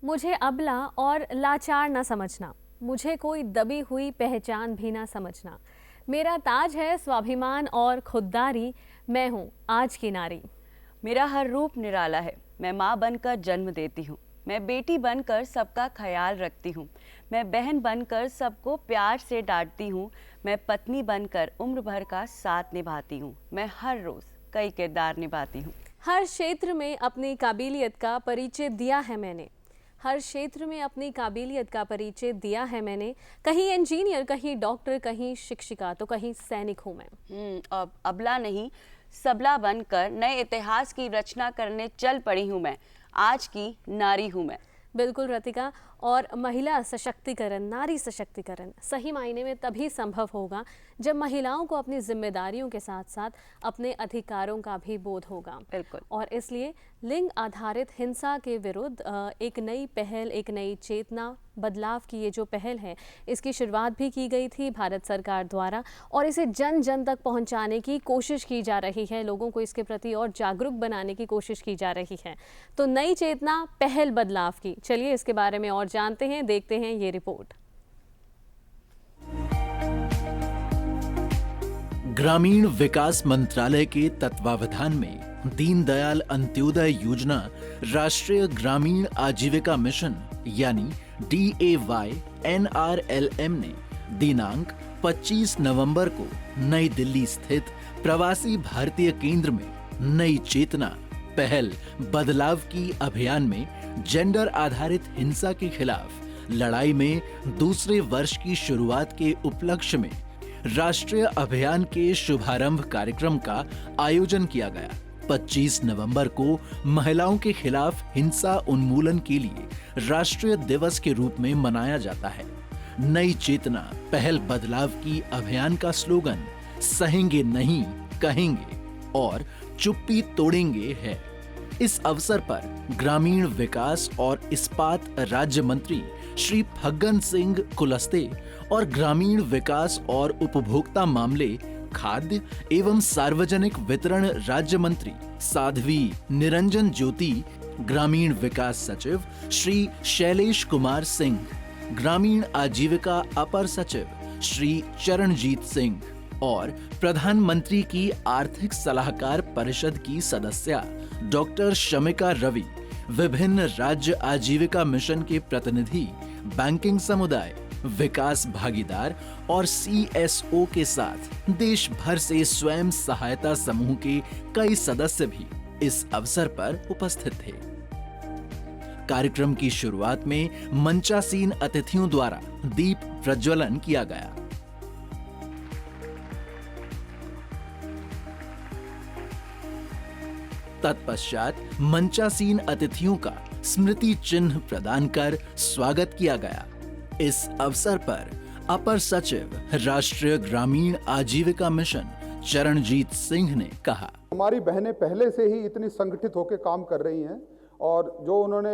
मुझे अबला और लाचार न समझना, मुझे कोई दबी हुई पहचान भी ना समझना। मेरा ताज है स्वाभिमान और खुददारी, मैं हूँ आज की नारी। मेरा हर रूप निराला है, मैं माँ बनकर जन्म देती हूँ। मैं बेटी बनकर सबका ख्याल रखती हूँ। मैं बहन बनकर सबको प्यार से डांटती हूँ। मैं पत्नी बनकर उम्र भर का साथ निभाती हूँ। मैं हर रोज़ कई किरदार निभाती हूँ। हर क्षेत्र में अपनी काबिलियत का परिचय दिया है मैंने। हर क्षेत्र में अपनी काबिलियत का परिचय दिया है मैंने। कहीं इंजीनियर, कहीं डॉक्टर, कहीं शिक्षिका, तो कहीं सैनिक हूँ मैं। अब अबला नहीं, सबला बनकर नए इतिहास की रचना करने चल पड़ी हूँ मैं। आज की नारी हूँ मैं। बिल्कुल रतिका, और महिला सशक्तिकरण, नारी सशक्तिकरण सही मायने में तभी संभव होगा जब महिलाओं को अपनी जिम्मेदारियों के साथ साथ अपने अधिकारों का भी बोध होगा। बिल्कुल। और इसलिए लिंग आधारित हिंसा के विरुद्ध एक नई पहल, एक नई चेतना, बदलाव की ये जो पहल है, इसकी शुरुआत भी की गई थी भारत सरकार द्वारा और इसे जन जन तक पहुंचाने की कोशिश की जा रही है। लोगों को इसके प्रति और जागरूक बनाने की कोशिश की जा रही है। तो नई चेतना, पहल, बदलाव की, चलिए इसके बारे में और जानते हैं, देखते हैं ये रिपोर्ट। ग्रामीण विकास मंत्रालय के तत्वावधान में दीनदयाल अंत्योदय योजना राष्ट्रीय ग्रामीण आजीविका मिशन यानी DAY-NRLM ने दिनांक 25 नवंबर को नई दिल्ली स्थित प्रवासी भारतीय केंद्र में नई चेतना, पहल, बदलाव की अभियान में जेंडर आधारित हिंसा के खिलाफ लड़ाई में दूसरे वर्ष की शुरुआत के उपलक्ष्य में राष्ट्रीय अभियान के शुभारंभ कार्यक्रम का आयोजन किया गया। 25 नवंबर को महिलाओं के खिलाफ हिंसा उन्मूलन के लिए राष्ट्रीय दिवस के रूप में मनाया जाता है। नई चेतना, पहल, बदलाव की अभियान का स्लोगन सहेंगे नहीं, कहेंगे और चुप्पी तोड़ेंगे है। इस अवसर पर ग्रामीण विकास और इस्पात राज्य मंत्री श्री फग्गन सिंह कुलस्ते और ग्रामीण विकास और उपभोक्ता मामले, खाद्य एवं सार्वजनिक वितरण राज्य मंत्री साध्वी निरंजन ज्योति, ग्रामीण विकास सचिव श्री शैलेश कुमार सिंह, ग्रामीण आजीविका अपर सचिव श्री चरणजीत सिंह और प्रधानमंत्री की आर्थिक सलाहकार परिषद की सदस्या डॉक्टर शमिका रवि, विभिन्न राज्य आजीविका मिशन के प्रतिनिधि, बैंकिंग समुदाय, विकास भागीदार और CSO के साथ देश भर से स्वयं सहायता समूह के कई सदस्य भी इस अवसर पर उपस्थित थे। कार्यक्रम की शुरुआत में मंचासीन अतिथियों द्वारा दीप प्रज्वलन किया गया। तत्पश्चात मंचासीन अतिथियों का स्मृति चिन्ह प्रदान कर स्वागत किया गया। इस अवसर पर अपर सचिव राष्ट्रीय ग्रामीण आजीविका मिशन चरणजीत सिंह ने कहा, हमारी बहनें पहले से ही इतनी संगठित होकर काम कर रही हैं और जो उन्होंने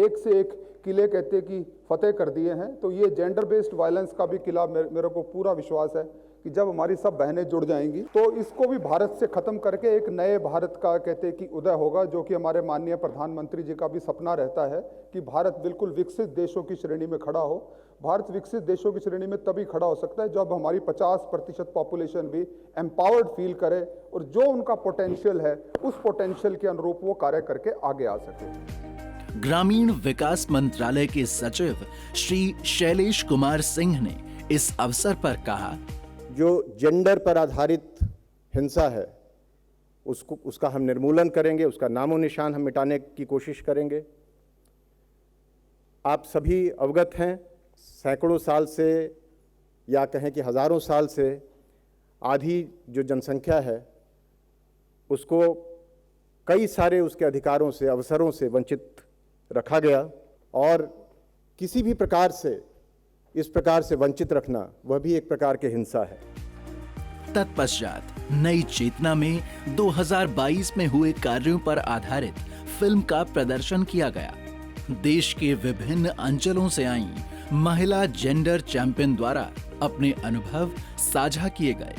एक से एक किले कहते कि फतेह कर दिए हैं, तो ये जेंडर बेस्ड वायलेंस का भी किला मेरे को पूरा विश्वास है कि जब हमारी सब बहनें जुड़ जाएंगी तो इसको भी भारत से खत्म करके एक नए भारत का कहते कि उदय होगा, जो कि हमारे माननीय प्रधानमंत्री जी का भी सपना रहता है कि भारत बिल्कुल विकसित देशों की श्रेणी में खड़ा हो। भारत विकसित देशों की श्रेणी में तभी खड़ा हो सकता है जब हमारी 50% पॉपुलेशन भी एम्पावर्ड फील करे और जो उनका पोटेंशियल है उस पोटेंशियल के अनुरूप वो कार्य करके आगे आ सके। ग्रामीण विकास मंत्रालय के सचिव श्री शैलेश कुमार सिंह ने इस अवसर पर कहा, जो जेंडर पर आधारित हिंसा है उसका हम निर्मूलन करेंगे, उसका नामो निशान हम मिटाने की कोशिश करेंगे। आप सभी अवगत हैं, सैकड़ों साल से या कहें कि हजारों साल से आधी जो जनसंख्या है उसको कई सारे उसके अधिकारों से, अवसरों से वंचित रखा गया और किसी भी प्रकार से इस प्रकार से वंचित रखना वह भी एक प्रकार की हिंसा है। तत्पश्चात नई चेतना में 2022 में हुए कार्यों पर आधारित फिल्म का प्रदर्शन किया गया। देश के विभिन्न अंचलों से आई महिला जेंडर चैंपियन द्वारा अपने अनुभव साझा किए गए।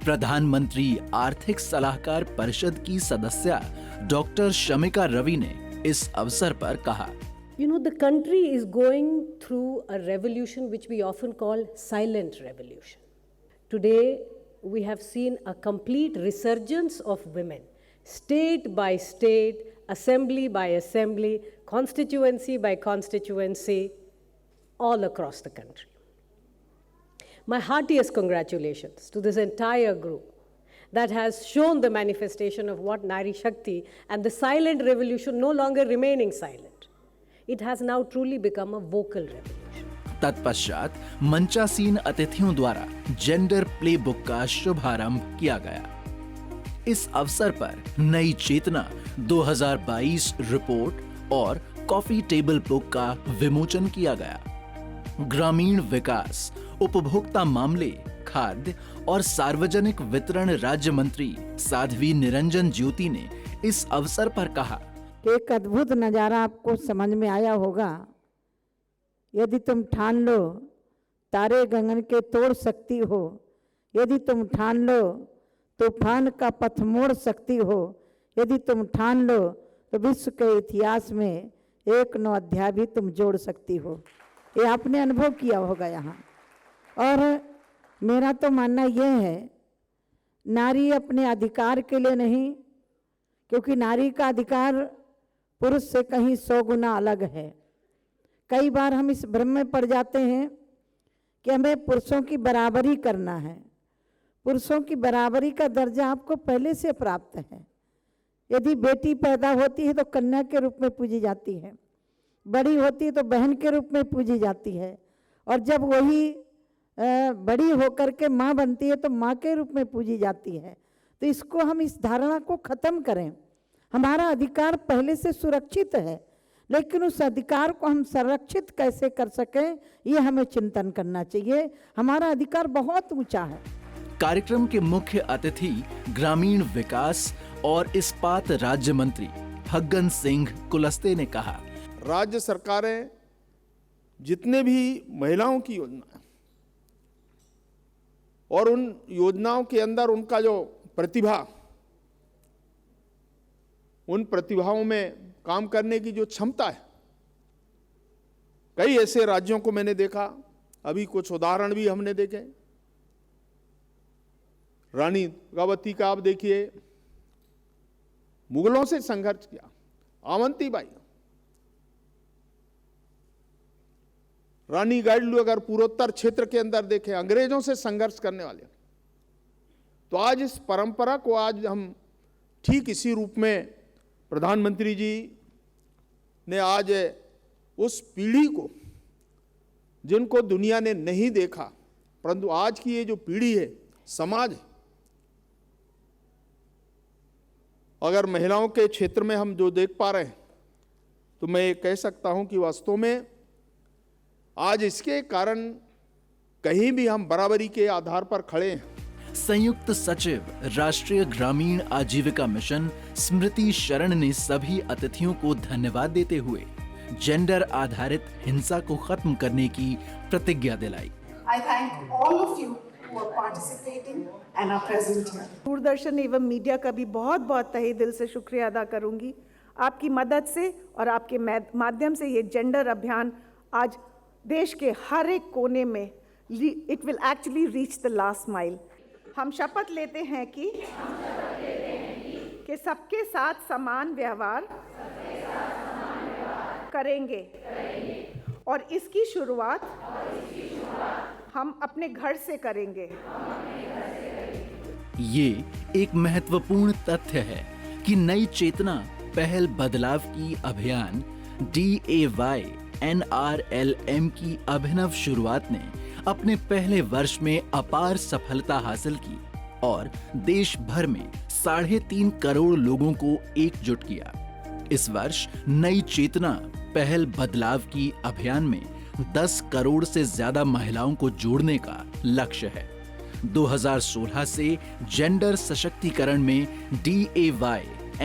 प्रधानमंत्री आर्थिक सलाहकार परिषद की सदस्या डॉक्टर शमिका रवि ने इस अवसर पर कहा, You know, the country is going through a revolution which we often call silent revolution. Today, we have seen a complete resurgence of women, state by state, assembly by assembly, constituency by constituency, all across the country. My heartiest congratulations to this entire group that has shown the manifestation of what Nari Shakti and the silent revolution no longer remaining silent. It has now truly become a vocal revolution. तत्पश्चात मंचासीन अतिथियों द्वारा gender playbook का शुभारंभ किया गया। इस अवसर पर नई चेतना 2022 रिपोर्ट और कॉफी टेबल बुक का विमोचन किया गया। ग्रामीण विकास, उपभोक्ता मामले, खाद्य और सार्वजनिक वितरण राज्य मंत्री साध्वी निरंजन ज्योति ने इस अवसर पर कहा, एक अद्भुत नज़ारा आपको समझ में आया होगा। यदि तुम ठान लो तारे गगन के तोड़ सकती हो, यदि तुम ठान लो तूफान का पथ मोड़ सकती हो, यदि तुम ठान लो तो विश्व के इतिहास में एक नौ अध्याय भी तुम जोड़ सकती हो। ये आपने अनुभव किया होगा यहाँ। और मेरा तो मानना यह है, नारी अपने अधिकार के लिए नहीं, क्योंकि नारी का अधिकार पुरुष से कहीं 100 गुना अलग है। कई बार हम इस भ्रम में पड़ जाते हैं कि हमें पुरुषों की बराबरी करना है। पुरुषों की बराबरी का दर्जा आपको पहले से प्राप्त है। यदि बेटी पैदा होती है तो कन्या के रूप में पूजी जाती है, बड़ी होती है तो बहन के रूप में पूजी जाती है, और जब वही बड़ी होकर के माँ बनती है तो माँ के रूप में पूजी जाती है। तो इसको हम इस धारणा को ख़त्म करें। हमारा अधिकार पहले से सुरक्षित है, लेकिन उस अधिकार को हम संरक्षित कैसे कर सकें, ये हमें चिंतन करना चाहिए। हमारा अधिकार बहुत ऊंचा है। कार्यक्रम के मुख्य अतिथि ग्रामीण विकास और इस्पात राज्य मंत्री फग्गन सिंह कुलस्ते ने कहा, राज्य सरकारें जितने भी महिलाओं की योजना और उन योजनाओं के अंदर उनका जो प्रतिभा, उन प्रतिभाओं में काम करने की जो क्षमता है, कई ऐसे राज्यों को मैंने देखा, अभी कुछ उदाहरण भी हमने देखे। रानी दुर्गावती का आप देखिए, मुगलों से संघर्ष किया। अवंतीबाई, रानी गाइडलू अगर पूर्वोत्तर क्षेत्र के अंदर देखें, अंग्रेजों से संघर्ष करने वाले। तो आज इस परंपरा को आज हम ठीक इसी रूप में प्रधानमंत्री जी ने आज उस पीढ़ी को, जिनको दुनिया ने नहीं देखा, परंतु आज की ये जो पीढ़ी है, समाज है, अगर महिलाओं के क्षेत्र में हम जो देख पा रहे हैं, तो मैं ये कह सकता हूं कि वास्तव में आज इसके कारण कहीं भी हम बराबरी के आधार पर खड़े हैं। संयुक्त सचिव राष्ट्रीय ग्रामीण आजीविका मिशन स्मृति शरण ने सभी अतिथियों को धन्यवाद देते हुए जेंडर आधारित हिंसा को खत्म करने की प्रतिज्ञा दिलाई। I thank all of you who are participating and are present here. Doordarshan एवं मीडिया का भी बहुत बहुत तहे दिल से शुक्रिया अदा करूंगी। आपकी मदद से और आपके माध्यम से ये जेंडर अभियान आज देश के हर एक कोने में it will actually reach the last mile. हम शपथ लेते हैं कि सबके साथ समान व्यवहार करेंगे और इसकी शुरुआत हम अपने घर से करेंगे। ये एक महत्वपूर्ण तथ्य है कि नई चेतना पहल बदलाव की अभियान DAY NRLM की अभिनव शुरुआत ने अपने पहले वर्ष में अपार सफलता हासिल की और देश भर में 3.5 करोड़ लोगों को एकजुट किया। इस वर्ष नई चेतना पहल बदलाव की अभियान में 10 करोड़ से ज्यादा महिलाओं को जोड़ने का लक्ष्य है। 2016 से जेंडर सशक्तिकरण में DAY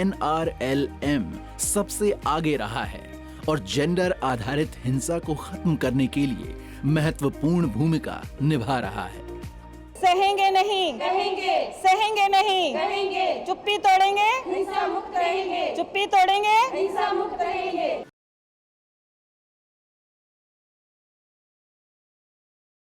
NRLM सबसे आगे रहा है और जेंडर आधारित हिंसा को खत्म करने के लिए महत्वपूर्ण भूमिका निभा रहा है। सहेंगे नहीं, कहेंगे, सहेंगे नहीं, कहेंगे, चुप्पी तोड़ेंगे, हिंसा मुक्त रहेंगे, चुप्पी तोड़ेंगे, हिंसा मुक्त रहेंगे।